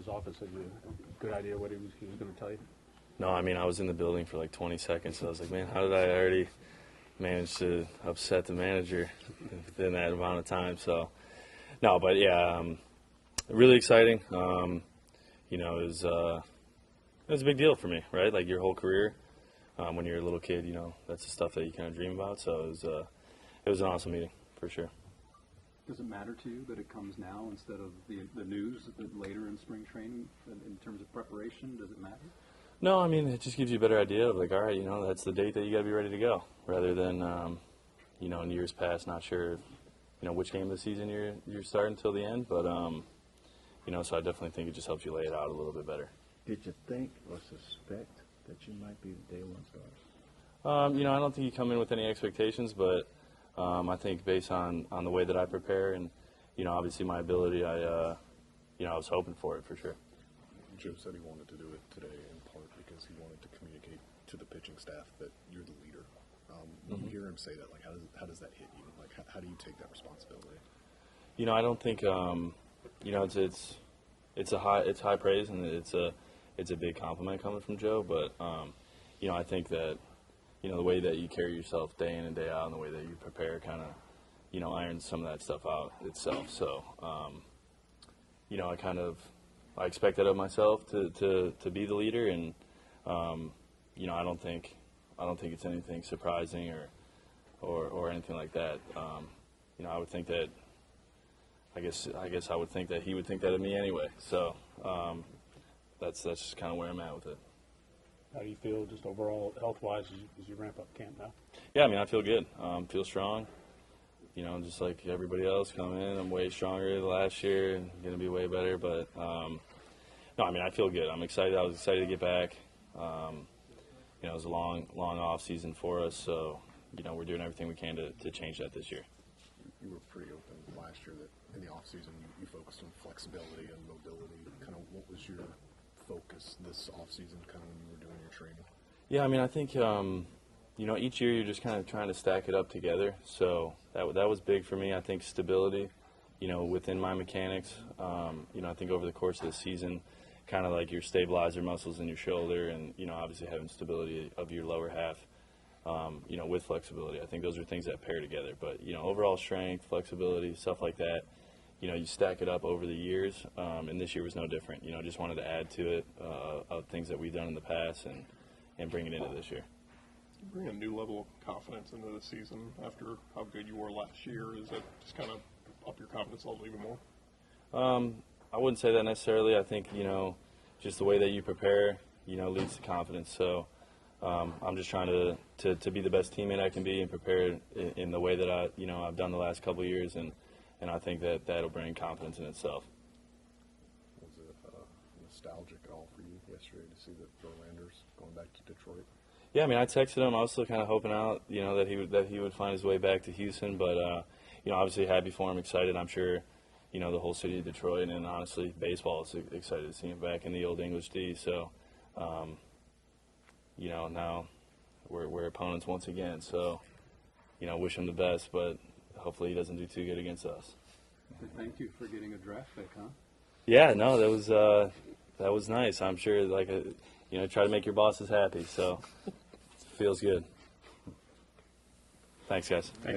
manager's office? Had you a good idea what he was going to tell you? No, I mean, I was in the building for like 20 seconds, so I was like, man, how did I already manage to upset the manager within that amount of time? So, no, but yeah, really exciting. You know, it was a big deal for me, right? Like your whole career, when you're a little kid, you know, that's the stuff that you kind of dream about. So it was an awesome meeting for sure. Does it matter to you that it comes now instead of the news later in spring training in terms of preparation? Does it matter? No, I mean, it just gives you a better idea of like, all right, you know, that's the date that you got to be ready to go, rather than, you know, in years past, not sure, you know, which game of the season you're starting until the end. But, you know, so I definitely think it just helps you lay it out a little bit better. Did you think or suspect that you might be the day one starter? You know, I don't think you come in with any expectations, but I think based on the way that I prepare and, you know, obviously my ability, you know, I was hoping for it for sure. Joe said he wanted to do it today in part because he wanted to communicate to the pitching staff that you're the leader. When you hear him say that, like, how does that hit you? Like, how do you take that responsibility? You know, I don't think, you know, it's high praise and it's a big compliment coming from Joe, but you know, I think that, you know, the way that you carry yourself day in and day out and the way that you prepare kind of, you know, irons some of that stuff out itself. So, you know, I expect that of myself to be the leader, and you know, I don't think it's anything surprising or anything like that. You know, I would think that I guess I would think that he would think that of me anyway. So that's just kind of where I'm at with it. How do you feel just overall health-wise as you ramp up camp now? Yeah, I mean, I feel good. Feel strong. You know, just like everybody else coming in, I'm way stronger than last year and going to be way better. But, no, I mean, I feel good. I'm excited. I was excited to get back. You know, it was a long off season for us. So, you know, we're doing everything we can to change that this year. You were pretty open last year that in the offseason you focused on flexibility and mobility. Kind of what was your focus this offseason kind of when you were doing your training? Yeah, I mean, I think, you know, each year you're just kind of trying to stack it up together. So that was big for me. I think stability, you know, within my mechanics. You know, I think over the course of the season, kind of like your stabilizer muscles in your shoulder and, you know, obviously having stability of your lower half, you know, with flexibility. I think those are things that pair together. But, you know, overall strength, flexibility, stuff like that, you know, you stack it up over the years. And this year was no different. You know, just wanted to add to it of things that we've done in the past and bring it into this year. Bring a new level of confidence into the season after how good you were last year. Is that just kind of up your confidence level even more? I wouldn't say that necessarily. I think, you know, just the way that you prepare, you know, leads to confidence. So I'm just trying to be the best teammate I can be and prepare in the way that I've done the last couple of years, and I think that'll bring confidence in itself. Was it nostalgic at all for you yesterday to see the Verlanders going back to Detroit? Yeah, I mean, I texted him. I was still kind of hoping out, you know, that he would find his way back to Houston. But you know, obviously happy for him, excited. I'm sure, you know, the whole city of Detroit and honestly baseball is excited to see him back in the old English D. So, you know, now we're opponents once again. So, you know, wish him the best, but hopefully he doesn't do too good against us. Thank you for getting a draft pick, huh? Yeah, no, that was nice. I'm sure, like, you know, try to make your bosses happy. So, feels good. Thanks, guys.